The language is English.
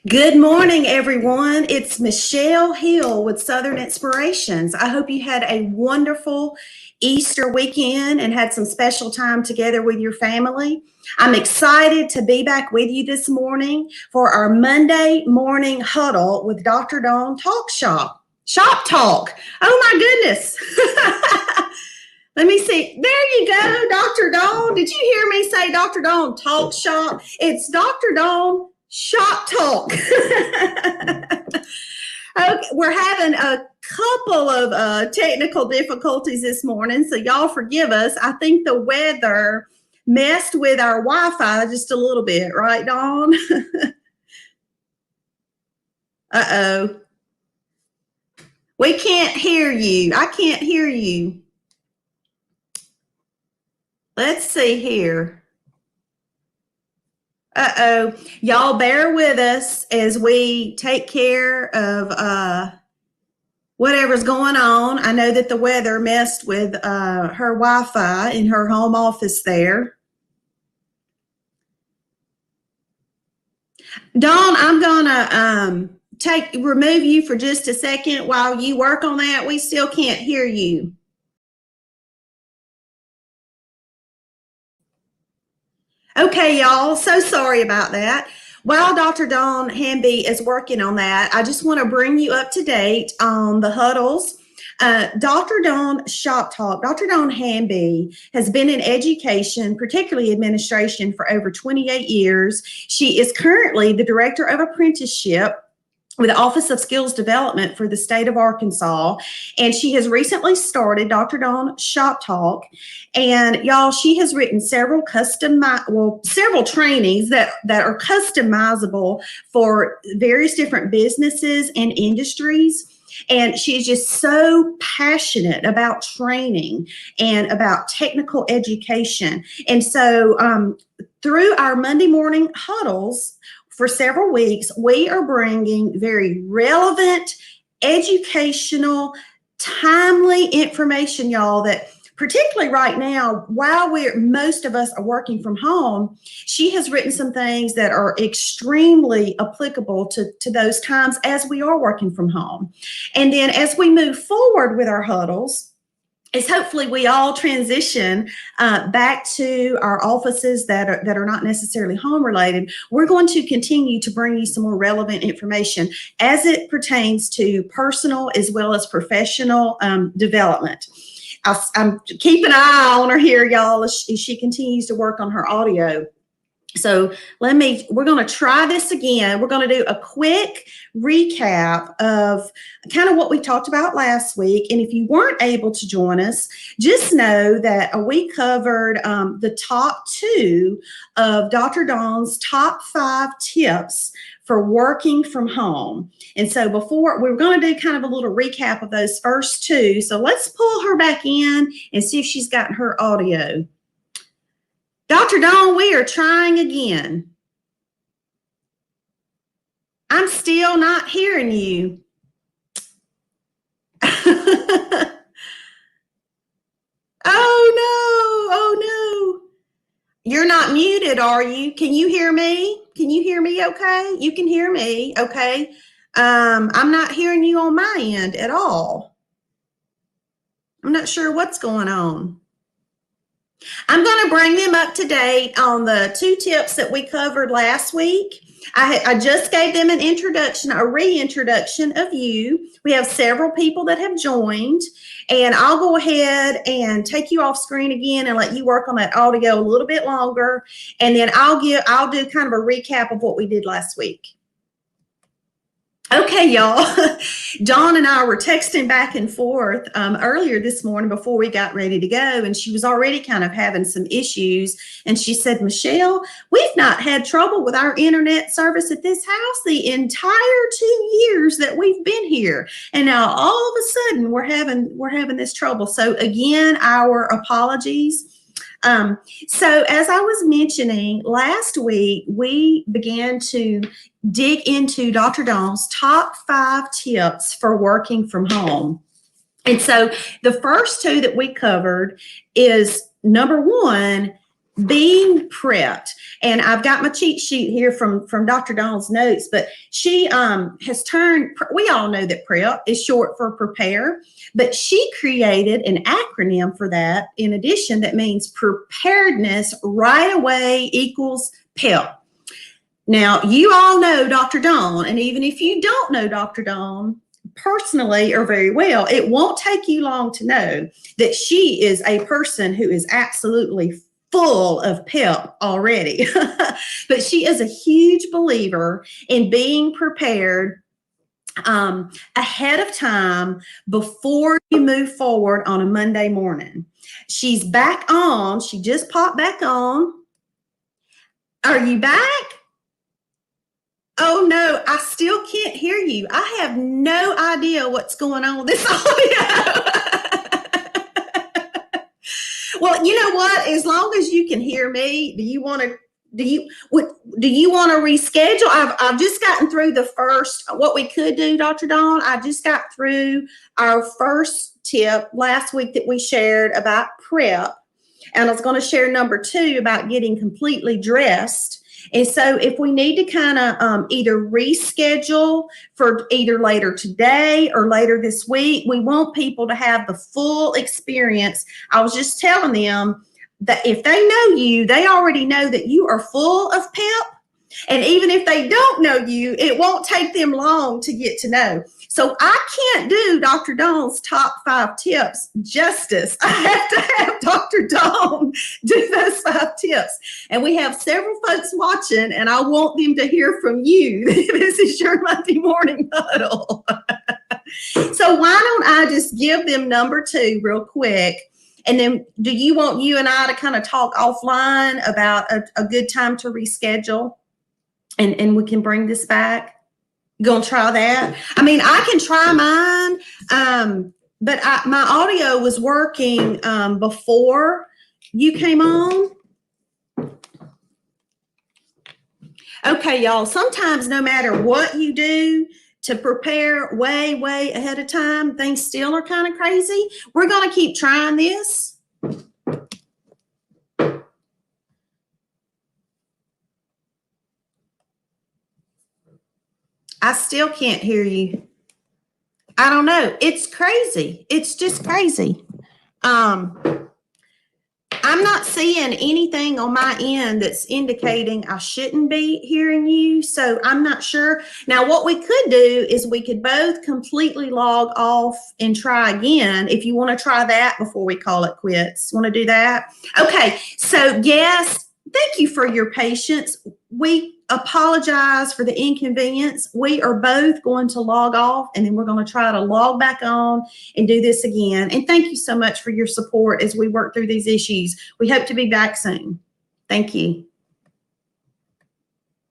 Good morning, everyone. It's Michelle Hill with Southern Inspirations. I hope you had a wonderful Easter weekend and had some special time together with your family. I'm excited to be back with you this morning for our Monday morning huddle with Dr. Dawn Shop Talk. Oh my goodness. Let me see. There you go, Dr. Dawn. Did you hear me say Dr. Dawn Talk Shop? It's Dr. Dawn Shop Talk. Okay, we're having a couple of technical difficulties this morning, so y'all forgive us. I think the weather messed with our Wi-Fi just a little bit, right, Dawn? Uh-oh. We can't hear you. I can't hear you. Let's see here. Uh-oh. Y'all bear with us as we take care of whatever's going on. I know that the weather messed with her Wi-Fi in her home office there. Dawn, I'm gonna remove you for just a second while you work on that. We still can't hear you. Okay, y'all, so sorry about that. While Dr. Dawn Hamby is working on that, I just want to bring you up to date on the huddles. Dr. Dawn Shop Talk, Dr. Dawn Hamby has been in education, particularly administration, for over 28 years. She is currently the Director of Apprenticeship with the Office of Skills Development for the state of Arkansas. And she has recently started Dr. Dawn Shop Talk. And y'all, she has written several trainings that are customizable for various different businesses and industries. And she is just so passionate about training and about technical education. And so through our Monday morning huddles, for several weeks, we are bringing very relevant, educational, timely information, y'all, that particularly right now, while most of us are working from home, she has written some things that are extremely applicable to those times as we are working from home. And then as we move forward with our huddles, is hopefully we all transition back to our offices that are not necessarily home related. We're going to continue to bring you some more relevant information as it pertains to personal as well as professional development. I'm keep an eye on her here, y'all, as she continues to work on her audio. So we're going to try this again. We're going to do a quick recap of kind of what we talked about last week. And if you weren't able to join us, just know that we covered the top 2 of Dr. Dawn's top 5 tips for working from home. And so we're going to do kind of a little recap of those first 2. So let's pull her back in and see if she's gotten her audio. Dr. Dawn, we are trying again. I'm still not hearing you. Oh no. You're not muted, are you? Can you hear me? Can you hear me okay? You can hear me, okay. I'm not hearing you on my end at all. I'm not sure what's going on. I'm going to bring them up to date on the 2 tips that we covered last week. I just gave them an introduction, a reintroduction of you. We have several people that have joined, and I'll go ahead and take you off screen again and let you work on that audio a little bit longer, and then I'll do kind of a recap of what we did last week. Okay, y'all. Dawn and I were texting back and forth earlier this morning before we got ready to go, and she was already kind of having some issues. And she said, Michelle, we've not had trouble with our internet service at this house the entire 2 years that we've been here. And now all of a sudden we're having this trouble. So again, our apologies. So as I was mentioning last week, we began to dig into Dr. Dawn's top 5 tips for working from home. And so the first two that we covered is number one, being prepped. And I've got my cheat sheet here from Dr. Dawn's notes, but she has turned, we all know that PREP is short for prepare, but she created an acronym for that in addition that means preparedness right away equals PEP. Now, you all know Dr. Dawn, and even if you don't know Dr. Dawn personally or very well, it won't take you long to know that she is a person who is absolutely full of pep already. But she is a huge believer in being prepared ahead of time before you move forward on a Monday morning. She's back on. She just popped back on. Are you back? Oh no, I still can't hear you. I have no idea what's going on with this audio. Well, you know what? As long as you can hear me, do you want to reschedule? I've just gotten through the first. What we could do, Dr. Dawn, I just got through our first tip last week that we shared about PREP, and I was going to share number 2 about getting completely dressed. And so if we need to kind of either reschedule for either later today or later this week, we want people to have the full experience. I was just telling them that if they know you, they already know that you are full of pep. And even if they don't know you, it won't take them long to get to know. So I can't do Dr. Dawn's top 5 tips justice. I have to have Dr. Dawn do those 5 tips. And we have several folks watching, and I want them to hear from you. This is your Monday morning huddle. So why don't I just give them number 2 real quick? And then do you want you and I to kind of talk offline about a good time to reschedule? And we can bring this back? You gonna try that? I mean, I can try mine, but my audio was working before you came on. Okay, y'all, sometimes no matter what you do to prepare way, way ahead of time, things still are kind of crazy. We're gonna keep trying this. I still can't hear you. I don't know. It's crazy. It's just crazy. I'm not seeing anything on my end that's indicating I shouldn't be hearing you. So I'm not sure. Now, what we could do is we could both completely log off and try again. If you want to try that before we call it quits. Want to do that? Okay. So yes, thank you for your patience. We apologize for the inconvenience. We are both going to log off, and then we're going to try to log back on and do this again. And thank you so much for your support as we work through these issues. We hope to be back soon. Thank you.